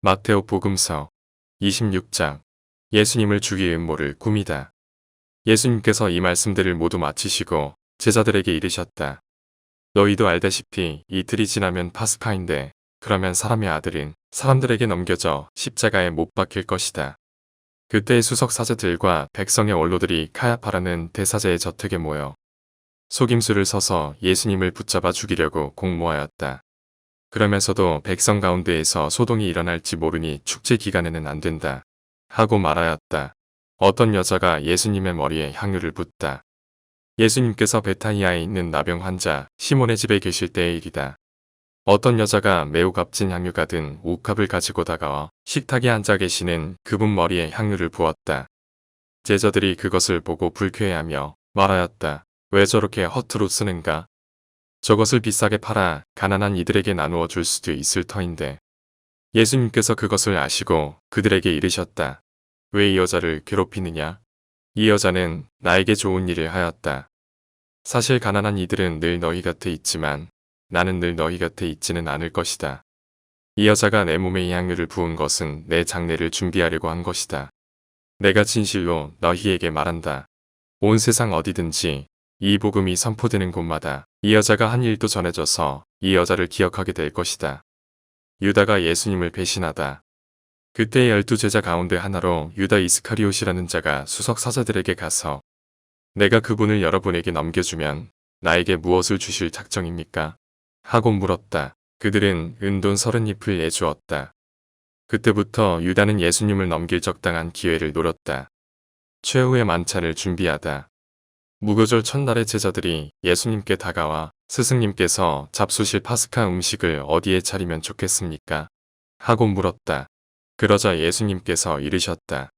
마테오 복음서 26장 예수님을 죽일 음모를 꾸미다. 예수님께서 이 말씀들을 모두 마치시고 제자들에게 이르셨다. 너희도 알다시피 이틀이 지나면 파스카인데 그러면 사람의 아들은 사람들에게 넘겨져 십자가에 못 박힐 것이다. 그때 수석 사제들과 백성의 원로들이 카야파라는 대사제의 저택에 모여 속임수를 서서 예수님을 붙잡아 죽이려고 공모하였다. 그러면서도 백성 가운데에서 소동이 일어날지 모르니 축제 기간에는 안 된다. 하고 말하였다. 어떤 여자가 예수님의 머리에 향유를 붓다. 예수님께서 베타니아에 있는 나병 환자 시몬의 집에 계실 때의 일이다. 어떤 여자가 매우 값진 향유가 든 옥합을 가지고 다가와 식탁에 앉아 계시는 그분 머리에 향유를 부었다. 제자들이 그것을 보고 불쾌해하며 말하였다. 왜 저렇게 허투루 쓰는가? 저것을 비싸게 팔아 가난한 이들에게 나누어 줄 수도 있을 터인데. 예수님께서 그것을 아시고 그들에게 이르셨다. 왜 이 여자를 괴롭히느냐? 이 여자는 나에게 좋은 일을 하였다. 사실 가난한 이들은 늘 너희 곁에 있지만 나는 늘 너희 곁에 있지는 않을 것이다. 이 여자가 내 몸에 이 향유를 부은 것은 내 장례를 준비하려고 한 것이다. 내가 진실로 너희에게 말한다. 온 세상 어디든지 이 복음이 선포되는 곳마다 이 여자가 한 일도 전해져서 이 여자를 기억하게 될 것이다. 유다가 예수님을 배신하다. 그때 12제자 가운데 하나로 유다 이스카리옷이라는 자가 수석 사제들에게 가서 내가 그분을 여러분에게 넘겨주면 나에게 무엇을 주실 작정입니까? 하고 물었다. 그들은 은돈 30잎을 내주었다. 그때부터 유다는 예수님을 넘길 적당한 기회를 노렸다. 최후의 만찬을 준비하다. 무교절 첫날에 제자들이 예수님께 다가와 스승님께서 잡수실 파스카 음식을 어디에 차리면 좋겠습니까? 하고 물었다. 그러자 예수님께서 이르셨다.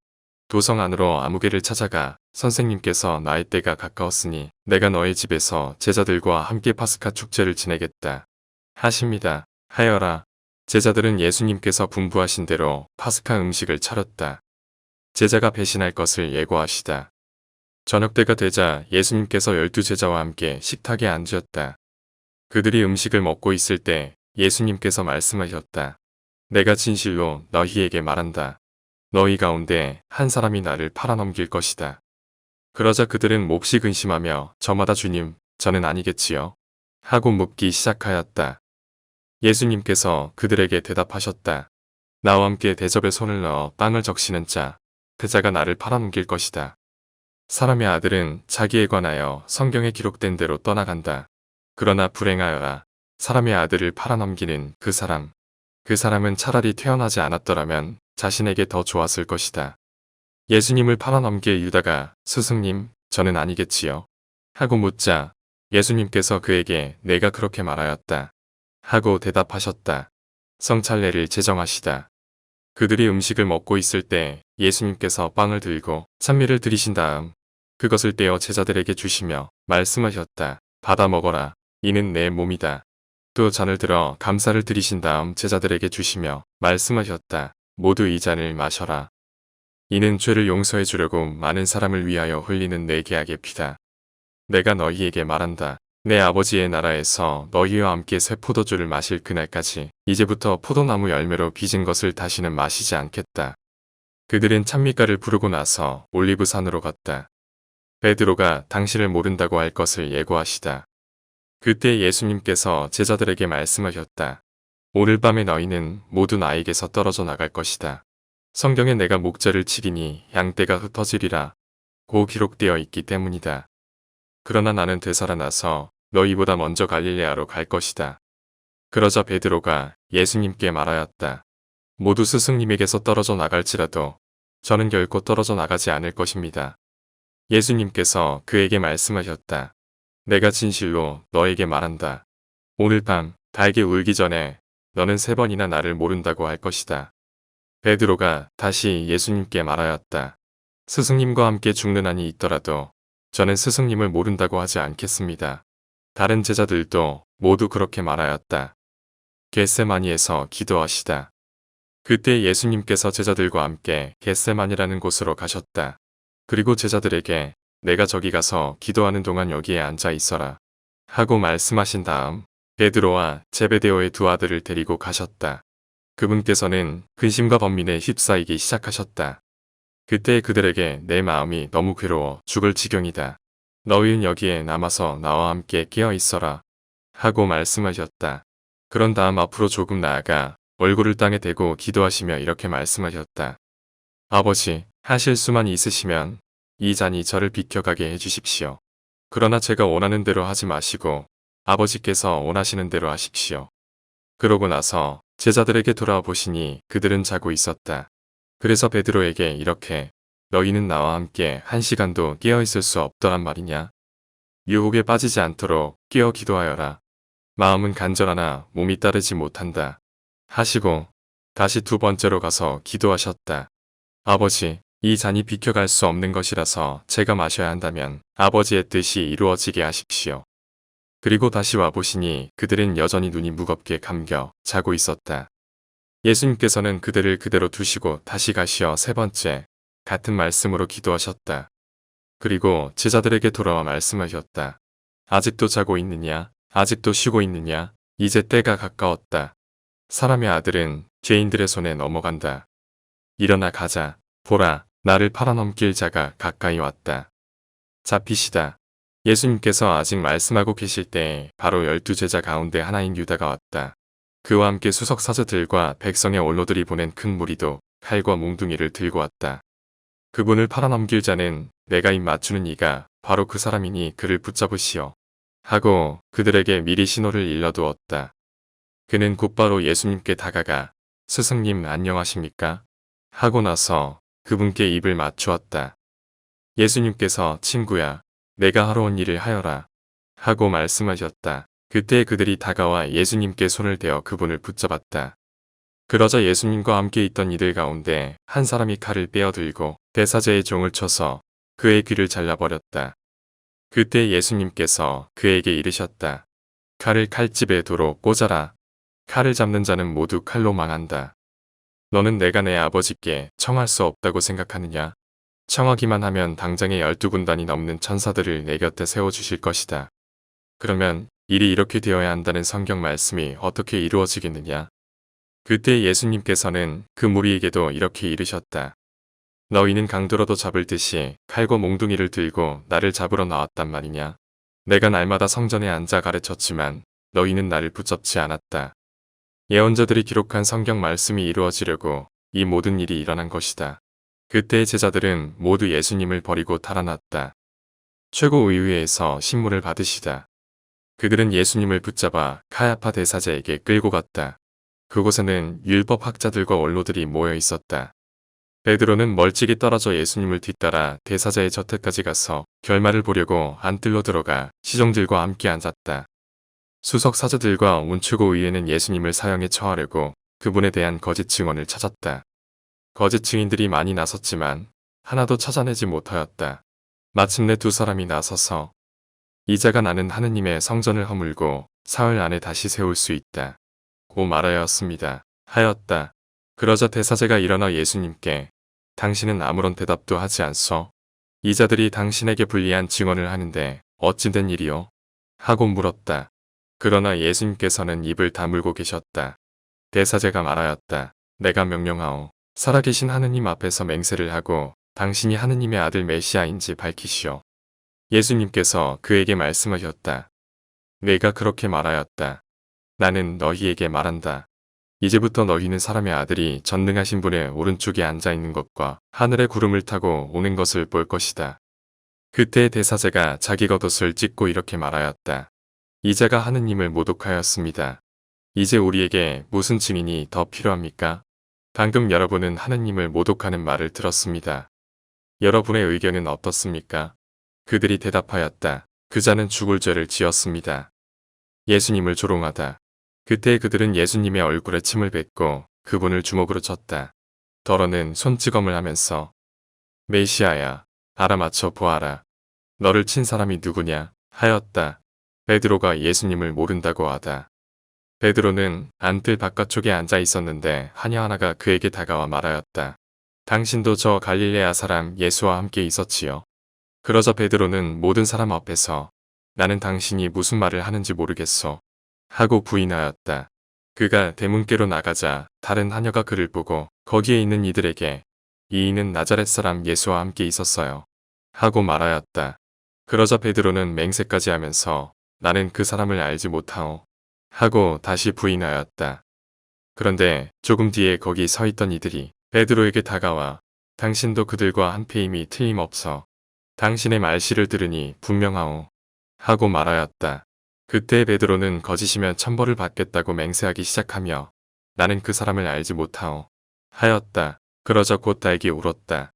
도성 안으로 아무개를 찾아가 선생님께서 나의 때가 가까웠으니 내가 너의 집에서 제자들과 함께 파스카 축제를 지내겠다. 하십니다. 하여라. 제자들은 예수님께서 분부하신 대로 파스카 음식을 차렸다. 제자가 배신할 것을 예고하시다. 저녁때가 되자 예수님께서 12제자와 함께 식탁에 앉으셨다. 그들이 음식을 먹고 있을 때 예수님께서 말씀하셨다. 내가 진실로 너희에게 말한다. 너희 가운데 한 사람이 나를 팔아넘길 것이다. 그러자 그들은 몹시 근심하며 저마다 주님, 저는 아니겠지요? 하고 묻기 시작하였다. 예수님께서 그들에게 대답하셨다. 나와 함께 대접에 손을 넣어 빵을 적시는 자, 그 자가 나를 팔아넘길 것이다. 사람의 아들은 자기에 관하여 성경에 기록된 대로 떠나간다. 그러나 불행하여라. 사람의 아들을 팔아넘기는 그 사람은 차라리 태어나지 않았더라면 자신에게 더 좋았을 것이다. 예수님을 팔아넘길 유다가 스승님, 저는 아니겠지요? 하고 묻자 예수님께서 그에게 내가 그렇게 말하였다. 하고 대답하셨다. 성찬례를 제정하시다. 그들이 음식을 먹고 있을 때 예수님께서 빵을 들고 찬미를 드리신 다음 그것을 떼어 제자들에게 주시며 말씀하셨다. 받아 먹어라. 이는 내 몸이다. 또 잔을 들어 감사를 드리신 다음 제자들에게 주시며 말씀하셨다. 모두 이 잔을 마셔라. 이는 죄를 용서해 주려고 많은 사람을 위하여 흘리는 내 계약의 피다. 내가 너희에게 말한다. 내 아버지의 나라에서 너희와 함께 새 포도주를 마실 그날까지 이제부터 포도나무 열매로 빚은 것을 다시는 마시지 않겠다. 그들은 찬미가를 부르고 나서 올리브산으로 갔다. 베드로가 당신을 모른다고 할 것을 예고하시다. 그때 예수님께서 제자들에게 말씀하셨다. 오늘 밤에 너희는 모두 나에게서 떨어져 나갈 것이다. 성경에 내가 목자를 치리니 양떼가 흩어지리라 고 기록되어 있기 때문이다. 그러나 나는 되살아나서 너희보다 먼저 갈릴레아로 갈 것이다. 그러자 베드로가 예수님께 말하였다. 모두 스승님에게서 떨어져 나갈지라도 저는 결코 떨어져 나가지 않을 것입니다. 예수님께서 그에게 말씀하셨다. 내가 진실로 너에게 말한다. 오늘 밤 달게 울기 전에 너는 3번이나 나를 모른다고 할 것이다. 베드로가 다시 예수님께 말하였다. 스승님과 함께 죽는 한이 있더라도 저는 스승님을 모른다고 하지 않겠습니다. 다른 제자들도 모두 그렇게 말하였다. 겟세마니에서 기도하시다. 그때 예수님께서 제자들과 함께 겟세마니라는 곳으로 가셨다. 그리고 제자들에게 내가 저기 가서 기도하는 동안 여기에 앉아 있어라. 하고 말씀하신 다음 베드로와 제베데오의 두 아들을 데리고 가셨다. 그분께서는 근심과 번민에 휩싸이기 시작하셨다. 그때 그들에게 내 마음이 너무 괴로워 죽을 지경이다. 너희는 여기에 남아서 나와 함께 깨어 있어라. 하고 말씀하셨다. 그런 다음 앞으로 조금 나아가 얼굴을 땅에 대고 기도하시며 이렇게 말씀하셨다. 아버지, 하실 수만 있으시면 이 잔이 저를 비켜가게 해주십시오. 그러나 제가 원하는 대로 하지 마시고 아버지께서 원하시는 대로 하십시오. 그러고 나서 제자들에게 돌아와 보시니 그들은 자고 있었다. 그래서 베드로에게 이렇게 너희는 나와 함께 1시간도 깨어 있을 수 없더란 말이냐? 유혹에 빠지지 않도록 깨어 기도하여라. 마음은 간절하나 몸이 따르지 못한다. 하시고 다시 두 번째로 가서 기도하셨다. 아버지, 이 잔이 비켜갈 수 없는 것이라서 제가 마셔야 한다면 아버지의 뜻이 이루어지게 하십시오. 그리고 다시 와보시니 그들은 여전히 눈이 무겁게 감겨 자고 있었다. 예수님께서는 그들을 그대로 두시고 다시 가시어 세 번째 같은 말씀으로 기도하셨다. 그리고 제자들에게 돌아와 말씀하셨다. 아직도 자고 있느냐? 아직도 쉬고 있느냐? 이제 때가 가까웠다. 사람의 아들은 죄인들의 손에 넘어간다. 일어나 가자. 보라, 나를 팔아넘길 자가 가까이 왔다. 잡히시다. 예수님께서 아직 말씀하고 계실 때 바로 12제자 가운데 하나인 유다가 왔다. 그와 함께 수석사제들과 백성의 원로들이 보낸 큰 무리도 칼과 몽둥이를 들고 왔다. 그분을 팔아넘길 자는 내가 입 맞추는 이가 바로 그 사람이니 그를 붙잡으시오. 하고 그들에게 미리 신호를 일러두었다. 그는 곧바로 예수님께 다가가 스승님 안녕하십니까? 하고 나서 그분께 입을 맞추었다. 예수님께서 친구야, 내가 하러 온 일을 하여라. 하고 말씀하셨다. 그때 그들이 다가와 예수님께 손을 대어 그분을 붙잡았다. 그러자 예수님과 함께 있던 이들 가운데 한 사람이 칼을 빼어들고 대사제의 종을 쳐서 그의 귀를 잘라버렸다. 그때 예수님께서 그에게 이르셨다. 칼을 칼집에 도로 꽂아라. 칼을 잡는 자는 모두 칼로 망한다. 너는 내가 내 아버지께 청할 수 없다고 생각하느냐? 청하기만 하면 당장에 12군단이 넘는 천사들을 내 곁에 세워주실 것이다. 그러면 일이 이렇게 되어야 한다는 성경 말씀이 어떻게 이루어지겠느냐? 그때 예수님께서는 그 무리에게도 이렇게 이르셨다. 너희는 강도라도 잡을 듯이 칼과 몽둥이를 들고 나를 잡으러 나왔단 말이냐? 내가 날마다 성전에 앉아 가르쳤지만 너희는 나를 붙잡지 않았다. 예언자들이 기록한 성경 말씀이 이루어지려고 이 모든 일이 일어난 것이다. 그때 제자들은 모두 예수님을 버리고 달아났다. 최고의회에서 신문을 받으시다. 그들은 예수님을 붙잡아 카야파 대사제에게 끌고 갔다. 그곳에는 율법학자들과 원로들이 모여 있었다. 베드로는 멀찍이 떨어져 예수님을 뒤따라 대사자의 저택까지 가서 결말을 보려고 안뜰로 들어가 시종들과 함께 앉았다. 수석 사제들과 운최고의회는 예수님을 사형에 처하려고 그분에 대한 거짓 증언을 찾았다. 거짓 증인들이 많이 나섰지만 하나도 찾아내지 못하였다. 마침내 두 사람이 나서서 이자가 나는 하느님의 성전을 허물고 사흘 안에 다시 세울 수 있다. 고 말하였습니다. 하였다. 그러자 대사제가 일어나 예수님께 당신은 아무런 대답도 하지 않소? 이자들이 당신에게 불리한 증언을 하는데 어찌 된 일이요? 하고 물었다. 그러나 예수님께서는 입을 다물고 계셨다. 대사제가 말하였다. 내가 명령하오. 살아계신 하느님 앞에서 맹세를 하고 당신이 하느님의 아들 메시아인지 밝히시오. 예수님께서 그에게 말씀하셨다. 내가 그렇게 말하였다. 나는 너희에게 말한다. 이제부터 너희는 사람의 아들이 전능하신 분의 오른쪽에 앉아있는 것과 하늘의 구름을 타고 오는 것을 볼 것이다. 그때 대사제가 자기 겉옷을 찢고 이렇게 말하였다. 이자가 하느님을 모독하였습니다. 이제 우리에게 무슨 증인이 더 필요합니까? 방금 여러분은 하느님을 모독하는 말을 들었습니다. 여러분의 의견은 어떻습니까? 그들이 대답하였다. 그 자는 죽을 죄를 지었습니다. 예수님을 조롱하다. 그때 그들은 예수님의 얼굴에 침을 뱉고 그분을 주먹으로 쳤다. 더러는 손찌검을 하면서 메시아야, 알아맞혀 보아라. 너를 친 사람이 누구냐? 하였다. 베드로가 예수님을 모른다고 하다. 베드로는 안뜰 바깥쪽에 앉아 있었는데 하녀 하나가 그에게 다가와 말하였다. 당신도 저 갈릴레아 사람 예수와 함께 있었지요. 그러자 베드로는 모든 사람 앞에서 나는 당신이 무슨 말을 하는지 모르겠소. 하고 부인하였다. 그가 대문께로 나가자 다른 하녀가 그를 보고 거기에 있는 이들에게 이 이는 나자렛 사람 예수와 함께 있었어요. 하고 말하였다. 그러자 베드로는 맹세까지 하면서 나는 그 사람을 알지 못하오. 하고 다시 부인하였다. 그런데 조금 뒤에 거기 서 있던 이들이 베드로에게 다가와 당신도 그들과 한패임이 틀림없어. 당신의 말씨를 들으니 분명하오. 하고 말하였다. 그때 베드로는 거짓이면 천벌을 받겠다고 맹세하기 시작하며 나는 그 사람을 알지 못하오. 하였다. 그러자 곧 달기 울었다.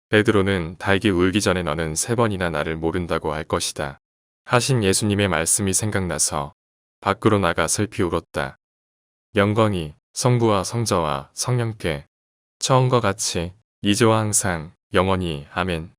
베드로는 달기 울기 전에 너는 3번이나 나를 모른다고 할 것이다. 하신 예수님의 말씀이 생각나서 밖으로 나가 슬피 울었다. 영광이 성부와 성자와 성령께 처음과 같이 이제와 항상 영원히 아멘.